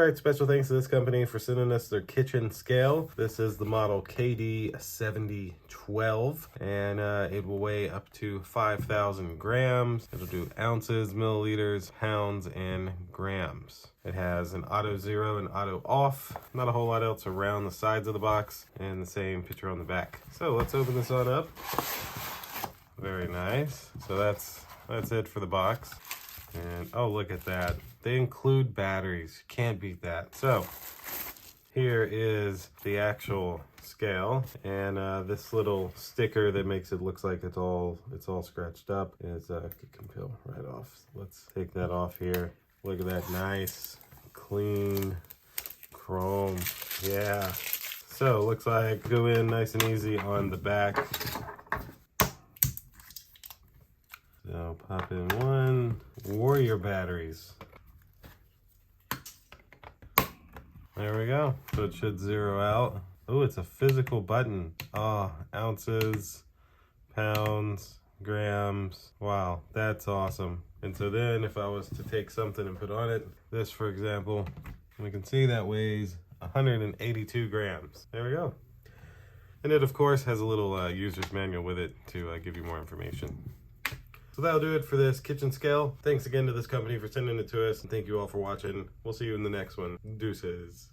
right, special thanks to this company for sending us their kitchen scale. This is the model KD7012, and it will weigh up to 5,000 grams. It'll do ounces, milliliters, pounds, and grams. It has an auto 0 and auto off. Not a whole lot else around the sides of the box, and the same picture on the back. So let's open this on up. Very nice. So that's it for the box. And oh, look at that. They include batteries. Can't beat that. So here is the actual scale, and this little sticker that makes it look like it's all scratched up is can peel right off. So let's take that off here. Look at that nice, clean chrome. Yeah. So looks like go in nice and easy on the back. So pop in one. Warrior batteries. There we go. So it should zero out. Oh, it's a physical button. Oh, ounces, pounds, grams. Wow, that's awesome. And so then if I was to take something and put on it, this for example, we can see that weighs 182 grams. There we go. And it of course has a little user's manual with it to give you more information. So that'll do it for this kitchen scale. Thanks again to this company for sending it to us, and thank you all for watching. We'll see you in the next one. Deuces.